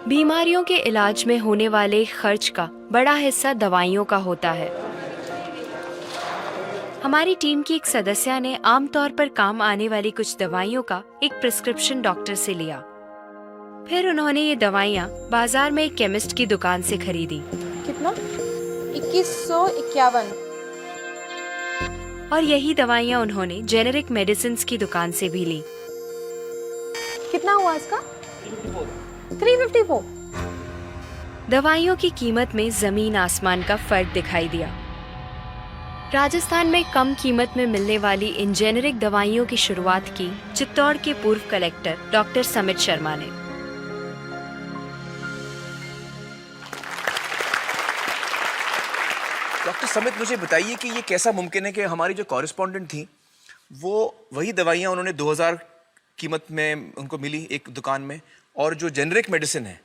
बीमारियों के इलाज में होने वाले खर्च का बड़ा हिस्सा दवाइयों का होता है। हमारी टीम की एक सदस्य ने आमतौर पर काम आने वाली कुछ दवाइयों का एक प्रिस्क्रिप्शन डॉक्टर से लिया। फिर उन्होंने ये दवाइयाँ बाजार में एक केमिस्ट की दुकान से खरीदी। कितना? 2151। और यही दवाइयाँ उन्होंने जेनेरिक मेडिसिन की दुकान से भी ली। कितना हुआ इसका? 354। दवाइयों की कीमत में जमीन आसमान का फर्क दिखाई दिया। राजस्थान में कम कीमत में मिलने वाली इन जेनेरिक दवाइयों की शुरुआत की चित्तौड़ के पूर्व कलेक्टर डॉक्टर समित शर्मा ने। डॉक्टर समित, मुझे बताइए कि ये कैसा मुमकिन है कि हमारी जो कॉरेस्पॉन्डेंट थी वो वही दवाइयाँ उन्होंने 2000 कीमत में उनको मिली एक दुकान में, और जो जेनेरिक मेडिसिन है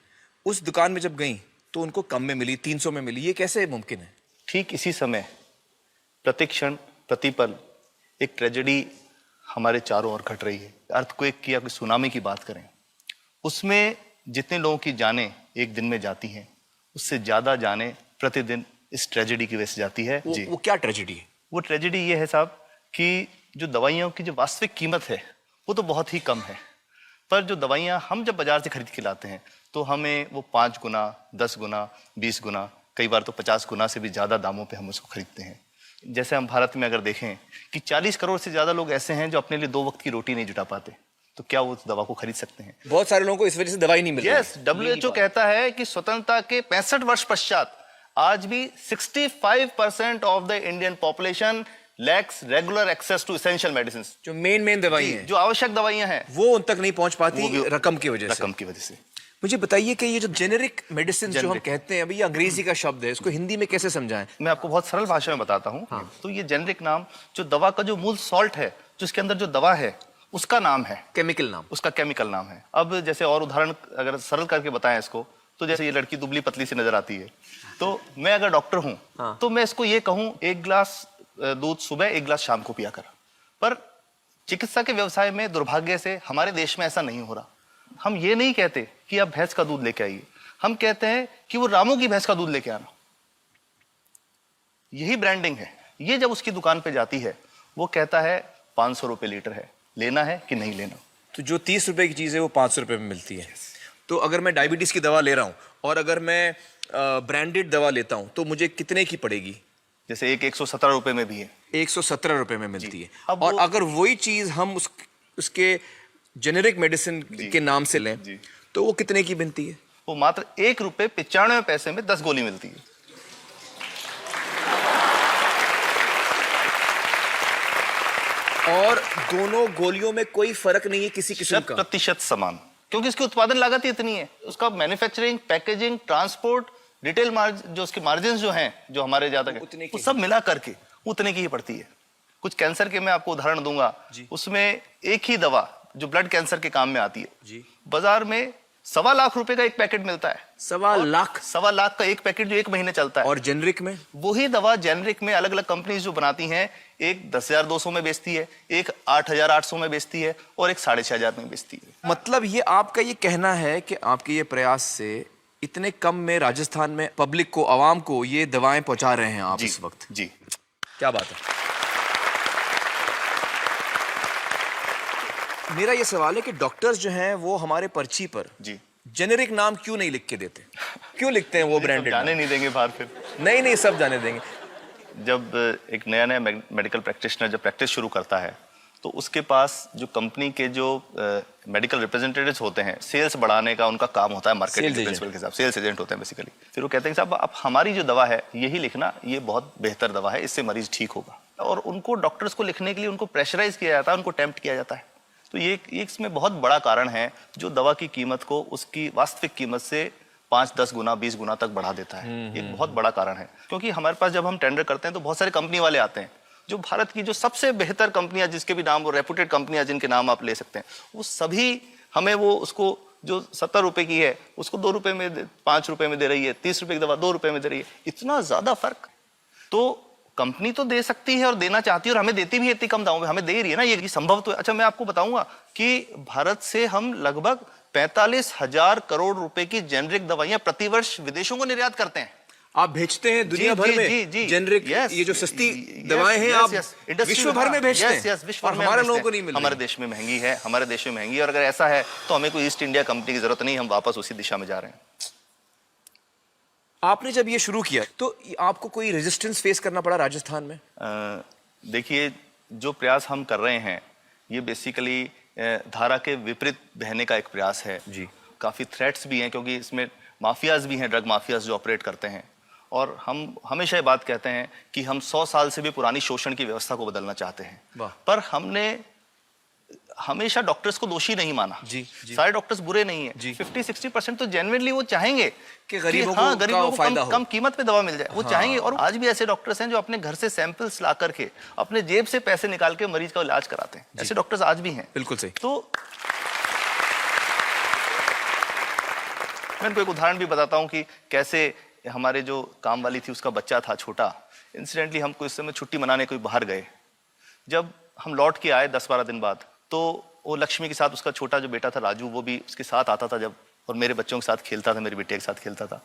उस दुकान में जब गई तो उनको कम में मिली, 300 में मिली। ये कैसे मुमकिन है? ठीक इसी समय प्रतिक्षण प्रतिपल एक ट्रेजेडी हमारे चारों ओर घट रही है। अर्थक्वेक की या कोई सुनामी की बात करें, उसमें जितने लोगों की जानें एक दिन में जाती हैं, उससे ज्यादा जानें प्रतिदिन इस ट्रेजेडी की वजह से जाती है। वो क्या ट्रेजेडी है? वो ट्रेजेडी ये है साहब कि जो दवाइयों की जो वास्तविक कीमत है वो तो बहुत ही कम है, पर जो दवाइयाँ हम जब बाजार से खरीद के लाते हैं तो हमें वो 5 गुना, 10 गुना, 20 गुना, कई बार तो 50 गुना से भी ज़्यादा दामों पे हम उसको खरीदते हैं। जैसे हम भारत में अगर देखें कि 40 करोड़ से ज़्यादा लोग ऐसे हैं जो अपने लिए 2 वक्त की रोटी नहीं जुटा पाते, तो क्या वो उस दवा को खरीद सकते हैं? बहुत सारे लोगों को इस वजह से दवाई नहीं मिल रही। यस, WHO कहता है कि स्वतंत्रता के 65 वर्ष पश्चात आज भी 65% of the Indian population lacks regular access to essential medicine. जो मेन दवाई हैं, जो आवश्यक दवाइयां हैं, वो उन तक नहीं पहुंच पाती रकम की वजह से। मुझे बताइए कि ये जो जेनेरिक मेडिसिन जो हम कहते हैं, अभी ये अंग्रेजी का शब्द है, इसको हिंदी में कैसे समझाएं? मैं आपको बहुत सरल भाषा में बताता हूँ। हाँ। तो ये जेनेरिक नाम जो दवा का जो मूल सॉल्ट है, जो इसके अंदर जो दवा है उसका नाम है, केमिकल नाम, उसका केमिकल नाम है। अब जैसे और उदाहरण अगर सरल करके बताएं इसको, तो जैसे ये लड़की दुबली पतली सी नजर आती है, तो मैं अगर डॉक्टर हूँ तो मैं इसको ये कहूँ 1 गिलास दूध सुबह 1 गिलास शाम को पिया कर। पर चिकित्सा के व्यवसाय में दुर्भाग्य से हमारे देश में ऐसा नहीं हो रहा। हम ये नहीं कहते कि आप भैंस का दूध लेके आइए, हम कहते हैं कि वो रामू की भैंस का दूध लेके आना। यही ब्रांडिंग है। ये जब उसकी दुकान पे जाती है वो कहता है 500 रुपए लीटर है, लेना है कि नहीं लेना। तो जो 30 रुपए की चीज है वो 500 रुपए में मिलती है। तो अगर मैं डायबिटीज की दवा ले रहा हूँ और अगर मैं ब्रांडेड दवा लेता हूँ तो मुझे कितने की पड़ेगी? जैसे एक 117 रुपए में भी है, 117 रुपए में मिलती है। और अगर वही चीज हम उसके जेनेरिक मेडिसिन के नाम से लें तो वो कितने की बनती है? वो मात्र 1 रुपए 95 पैसे में 10 गोली मिलती है। और दोनों गोलियों में कोई फर्क नहीं है किसी किस्म का? 100% समान, क्योंकि इसकी उत्पादन लागत ही इतनी है। उसका manufacturing, packaging, transport, retail margin, जो उसके मार्जिन जो हैं, जो हमारे ज्यादा वो सब मिला करके उतने की ही पड़ती है। कुछ कैंसर के मैं आपको उदाहरण दूंगा, उसमें एक ही दवा जो ब्लड कैंसर के काम में आती है, बाजार में 1.25 लाख रुपए का एक पैकेट मिलता है। 1.25 लाख का एक पैकेट जो 1 महीने चलता है। और जेनरिक में वही दवा जेनरिक में अलग अलग कंपनीज जो बनाती हैं, एक 10,200 में बेचती है, एक 8,800 में बेचती है और एक 6,500 में बेचती है। मतलब ये आपका ये कहना है कि आपके ये प्रयास से इतने कम में राजस्थान में पब्लिक को, आवाम को ये दवाएं पहुंचा रहे हैं आप इस वक्त? जी, क्या बात है। मेरा ये सवाल है कि डॉक्टर्स जो हैं वो हमारे पर्ची पर जेनेरिक नाम क्यों नहीं लिख के देते? क्यों लिखते हैं वो ब्रांडेड? जाने नहीं देंगे बाहर फिर? नहीं, सब जाने देंगे। जब एक नया मेडिकल प्रैक्टिशनर जब प्रैक्टिस शुरू करता है तो उसके पास जो कंपनी के जो मेडिकल रिप्रेजेंटेटिव्स होते हैं, सेल्स बढ़ाने का उनका काम होता है, मार्केटिंग प्रिंसिपल के हिसाब से सेल्स एजेंट होते हैं बेसिकली। फिर वो कहते हैं साहब आप हमारी जो दवा है यही लिखना, ये बहुत बेहतर दवा है, इससे मरीज ठीक होगा। और उनको डॉक्टर्स को लिखने के लिए उनको प्रेशराइज किया जाता है, उनको टेम्प्ट किया जाता है। तो ये इसमें बहुत बड़ा कारण है जो दवा की कीमत को उसकी वास्तविक कीमत से 5-10 गुना 20 गुना तक बढ़ा देता है। एक बहुत बड़ा कारण है, क्योंकि हमारे पास जब हम टेंडर करते हैं तो बहुत सारे कंपनी वाले आते हैं, जो भारत की जो सबसे बेहतर कंपनियां, जिसके भी नाम वो रेपुटेड कंपनियां जिनके नाम आप ले सकते हैं, वो सभी हमें वो उसको जो 70 रुपए की है उसको 2 रुपए में 5 रुपए में दे रही है, 30 रुपए की दवा 2 रुपए में दे रही है। इतना ज्यादा फर्क। तो कंपनी तो दे सकती है और देना चाहती है और हमें देती भी है इतनी कम दामों में, हमें दे रही है ना, ये संभव तो है। अच्छा, मैं आपको बताऊंगा कि भारत से हम लगभग 45,000 करोड़ रुपए की जेनरिक दवाइयां प्रतिवर्ष विदेशों को निर्यात करते हैं। आप भेजते हैं दुनिया भर में जेनरिक, ये जो सस्ती दवाएं हैं आप विश्व भर में भेजते हैं, विश्व और भर में हमारे भेजते लोगों को हैं। नहीं मिल हमारे रही। देश में महंगी है, हमारे देश में महंगी है, और अगर ऐसा है तो हमें कोई ईस्ट इंडिया कंपनी की जरूरत नहीं, हम वापस उसी दिशा में जा रहे हैं। आपने जब ये शुरू किया तो आपको कोई रेजिस्टेंस फेस करना पड़ा राजस्थान में? देखिए, जो प्रयास हम कर रहे हैं ये बेसिकली धारा के विपरीत बहने का एक प्रयास है जी। काफी थ्रेट्स भी हैं, क्योंकि इसमें माफियाज भी हैं, ड्रग माफियाज जो ऑपरेट करते हैं। और हम हमेशा ये बात कहते हैं कि हम 100 साल से भी पुरानी शोषण की व्यवस्था को बदलना चाहते हैं, पर हमने हमेशा डॉक्टर्स को दोषी नहीं माना। जी। सारे डॉक्टर्स बुरे नहीं है। 50-60% तो जेन्युइनली वो चाहेंगे कि गरीबों को कम कीमत पे दवा मिल जाए, वो चाहेंगे। और आज भी ऐसे डॉक्टर्स हैं जो अपने घर से सैंपल्स ला करके अपने जेब से पैसे निकाल के मरीज का इलाज कराते हैं। ऐसे डॉक्टर्स आज भी हैं। बिल्कुल सही। तो मैं इनको एक उदाहरण भी बताता हूँ कि कैसे हमारे जो काम वाली थी उसका बच्चा था छोटा, इंसिडेंटली हम कोई समय छुट्टी मनाने कोई बाहर गए। जब हम लौट के आए 10-12 दिन बाद, तो वो लक्ष्मी के साथ उसका छोटा जो बेटा था राजू, वो भी उसके साथ आता था जब, और मेरे बच्चों के साथ खेलता था, मेरी बेटे के साथ खेलता था।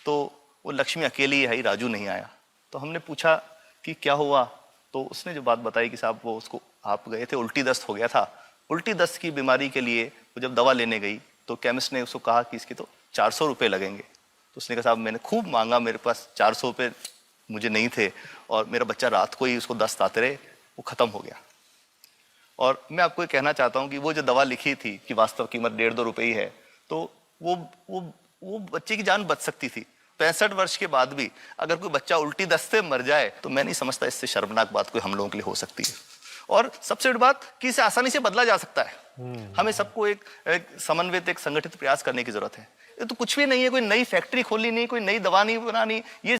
तो वो लक्ष्मी अकेली आई, राजू नहीं आया। तो हमने पूछा कि क्या हुआ, तो उसने जो बात बताई कि साहब वो उसको आप गए थे, उल्टी दस्त हो गया था। उल्टी दस्त की बीमारी के लिए वो जब दवा लेने गई तो केमिस्ट ने उसको कहा कि इसके तो 400 रुपये लगेंगे। तो उसने कहा साहब मैंने खूब मांगा, मेरे पास 400 रुपये मुझे नहीं थे, और मेरा बच्चा रात को ही उसको दस्त आते रहे, वो ख़त्म हो गया। और मैं आपको ये कहना चाहता हूँ कि वो जो दवा लिखी थी कि वास्तव कीमत 1.5-2 रुपये ही है, तो वो बच्चे की जान बच सकती थी। 65 वर्ष के बाद भी अगर कोई बच्चा उल्टी दस्त से मर जाए तो मैं नहीं समझता इससे शर्मनाक बात कोई हम लोगों के लिए हो सकती है। और सबसे बड़ी बात कि इसे आसानी से बदला जा सकता है। हमें सबको एक समन्वित, एक संगठित प्रयास करने की जरूरत है। ये तो कुछ भी नहीं है, कोई नई फैक्ट्री खोलनी नहीं, कोई नई दवा नहीं बनानी, ये